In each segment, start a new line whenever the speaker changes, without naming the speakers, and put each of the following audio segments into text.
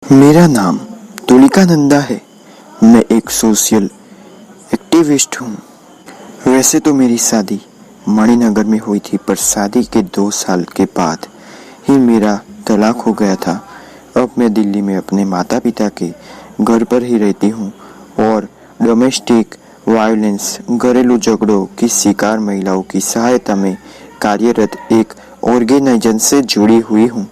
मेरा नाम तुलिका नंदा है। मैं एक सोशल एक्टिविस्ट हूँ। वैसे तो मेरी शादी मणिनगर में हुई थी, पर शादी के 2 साल के बाद ही मेरा तलाक हो गया था। अब मैं दिल्ली में अपने माता पिता के घर पर ही रहती हूँ और डोमेस्टिक वायलेंस, घरेलू झगड़ों की शिकार महिलाओं की सहायता में कार्यरत एक ऑर्गेनाइजेशन से जुड़ी हुई हूँ।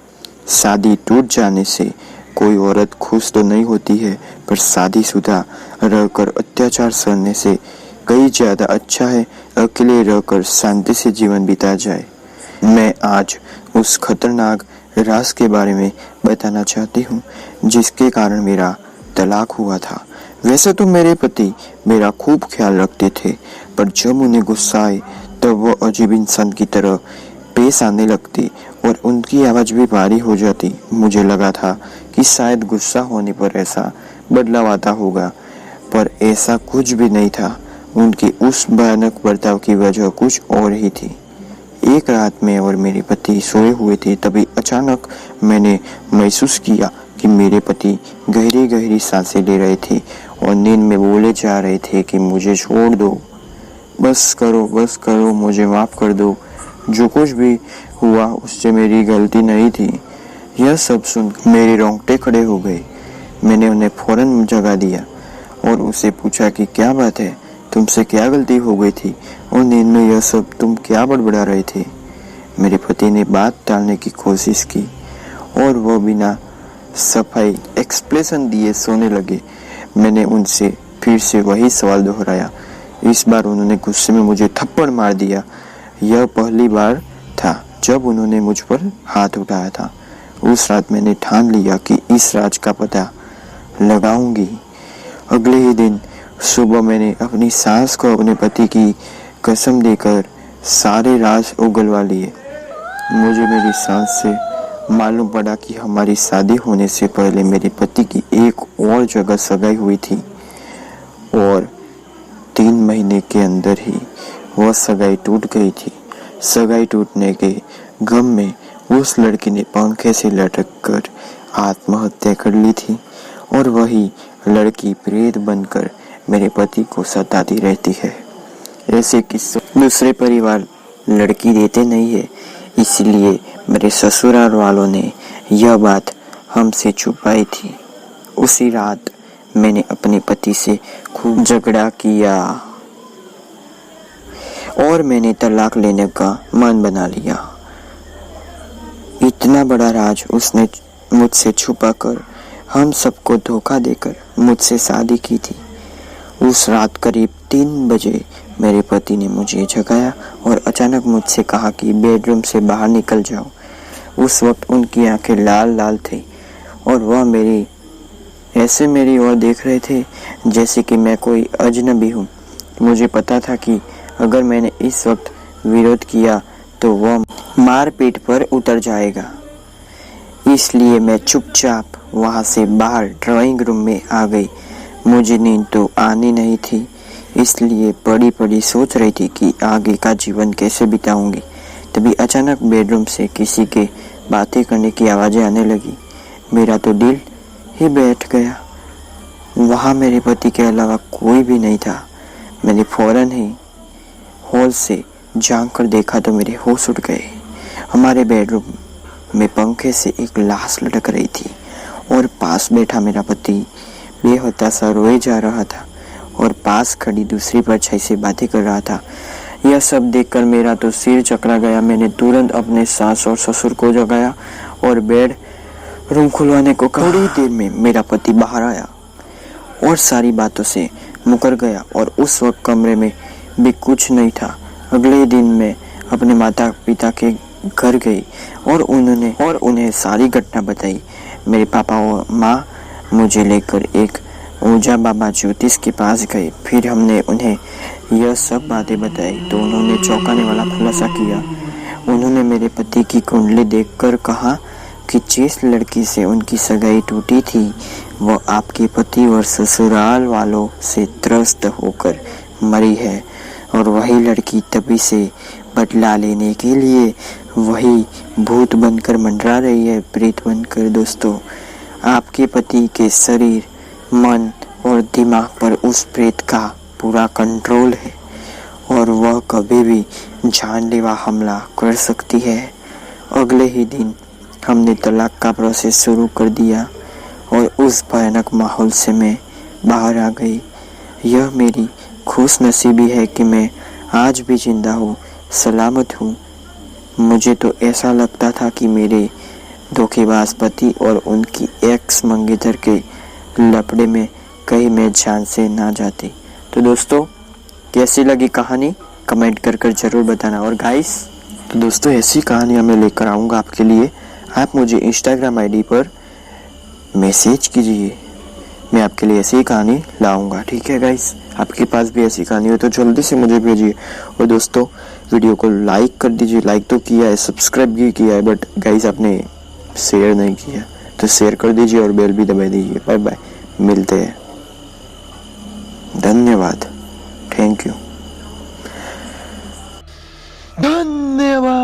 शादी टूट जाने से कोई औरत खुश तो नहीं होती है, पर शादीशुदा रहकर अत्याचार सहने से कहीं ज्यादा अच्छा है अकेले रहकर शांति से जीवन बिता जाए। मैं आज उस खतरनाक राज के बारे में बताना चाहती हूँ जिसके कारण मेरा तलाक हुआ था। वैसे तो मेरे पति मेरा खूब ख्याल रखते थे, पर जब उन्हें गुस्सा आए तब वो अजीब इंसान की तरह पेश आने लगती और उनकी आवाज़ भी भारी हो जाती। मुझे लगा था कि शायद गुस्सा होने पर ऐसा बदलाव आता होगा, पर ऐसा कुछ भी नहीं था। उनकी उस भयानक बर्ताव की वजह कुछ और ही थी। एक रात में और मेरे पति सोए हुए थे, तभी अचानक मैंने महसूस किया कि मेरे पति गहरी गहरी सांसें ले रहे थे और नींद में बोले जा रहे थे कि मुझे छोड़ दो, बस करो, मुझे माफ़ कर दो। जो कुछ भी हुआ उससे मेरी गलती नहीं थी। यह सब सुन मेरे रोंगटे खड़े हो गए। मैंने उन्हें फौरन जगा दिया और उससे पूछा कि क्या बात है, तुमसे क्या गलती हो गई थी और नींद में यह सब तुम क्या बड़बड़ा रहे थे। मेरे पति ने बात टालने की कोशिश की और वह बिना सफाई एक्सप्रेशन दिए सोने लगे। मैंने उनसे फिर से वही सवाल दोहराया। इस बार उन्होंने गुस्से में मुझे थप्पड़ मार दिया। यह पहली बार था जब उन्होंने मुझ पर हाथ उठाया था। उस रात मैंने ठान लिया कि इस राज का पता लगाऊंगी। अगले ही दिन सुबह मैंने अपनी सास को अपने पति की कसम देकर सारे राज उगलवा लिए। मुझे मेरी सास से मालूम पड़ा कि हमारी शादी होने से पहले मेरे पति की एक और जगह सगाई हुई थी और 3 महीने के अंदर ही वह सगाई टूट गई थी। सगाई टूटने के गम में उस लड़की ने पंखे से लटक कर आत्महत्या कर ली थी और वही लड़की प्रेत बनकर मेरे पति को सताती रहती है। ऐसे किस्से दूसरे परिवार लड़की देते नहीं है, इसलिए मेरे ससुराल वालों ने यह बात हमसे छुपाई थी। उसी रात मैंने अपने पति से खूब झगड़ा किया और मैंने तलाक लेने का मन बना लिया। इतना बड़ा राज उसने मुझसे छुपाकर हम सबको धोखा देकर मुझसे शादी की थी। उस रात करीब 3 बजे मेरे पति ने मुझे जगाया और अचानक मुझसे कहा कि बेडरूम से बाहर निकल जाओ। उस वक्त उनकी आंखें लाल लाल थी और वह मेरी ओर देख रहे थे जैसे कि मैं कोई अजनबी हूँ। मुझे पता था कि अगर मैंने इस वक्त विरोध किया तो वह मारपीट पर उतर जाएगा, इसलिए मैं चुपचाप वहां से बाहर ड्राइंग रूम में आ गई। मुझे नींद तो आनी नहीं थी, इसलिए बड़ी बड़ी सोच रही थी कि आगे का जीवन कैसे बिताऊंगी। तभी अचानक बेडरूम से किसी के बातें करने की आवाज़ें आने लगी। मेरा तो दिल ही बैठ गया। वहाँ मेरे पति के अलावा कोई भी नहीं था। मैंने फौरन ही हॉल से झांक कर देखा तो मेरे होश उड़ गए। हमारे बेडरूम में पंखे से एक लाश लटक रही थी और पास बैठा मेरा पति बेहताशा रोए जा रहा था और पास खड़ी दूसरी परछाई से बातें कर रहा था। यह सब देखकर मेरा तो सिर चकरा गया। मैंने तुरंत अपने सास और ससुर को जगाया और बेड रूम खुलवाने को कहा। थोड़ी देर में मेरा पति बाहर आया और सारी बातों से मुकर गया और उस वक्त कमरे में भी कुछ नहीं था। अगले दिन मैं अपने माता पिता के घर गई और उन्हें सारी घटना बताई। मेरे पापा और माँ मुझे लेकर एक ऊंचा बाबा ज्योतिष के पास गए। फिर हमने उन्हें यह सब बातें बताई तो उन्होंने चौंकाने वाला खुलासा किया। उन्होंने मेरे पति की कुंडली देखकर कहा कि जिस लड़की से उनकी सगाई टूटी थी वह आपके पति और ससुराल वालों से त्रस्त होकर मरी है और वही लड़की तभी से बदला लेने के लिए वही भूत बनकर मंडरा रही है, प्रेत बनकर। दोस्तों, आपके पति के शरीर, मन और दिमाग पर उस प्रेत का पूरा कंट्रोल है और वह कभी भी जानलेवा हमला कर सकती है। अगले ही दिन हमने तलाक का प्रोसेस शुरू कर दिया और उस भयानक माहौल से मैं बाहर आ गई। यह मेरी खुशनसीबी है कि मैं आज भी जिंदा हूँ, सलामत हूँ। मुझे तो ऐसा लगता था कि मेरे धोखेबाज पति और उनकी एक्स मंगेतर के लफड़े में कहीं मैं जान से ना जाती। तो दोस्तों, कैसी लगी कहानी कमेंट कर ज़रूर बताना। और गाइस, तो दोस्तों ऐसी कहानियाँ मैं लेकर आऊँगा आपके लिए। आप मुझे इंस्टाग्राम आईडी पर मैसेज कीजिए, मैं आपके लिए ऐसी ही कहानी लाऊंगा। ठीक है गाइस, आपके पास भी ऐसी कहानी हो तो जल्दी से मुझे भेजिए। और दोस्तों, वीडियो को लाइक कर दीजिए। लाइक तो किया है, सब्सक्राइब भी किया है, बट गाइस आपने शेयर नहीं किया, तो शेयर कर दीजिए और बेल भी दबा दीजिए। बाय बाय, मिलते हैं। धन्यवाद, थैंक यू, धन्यवाद।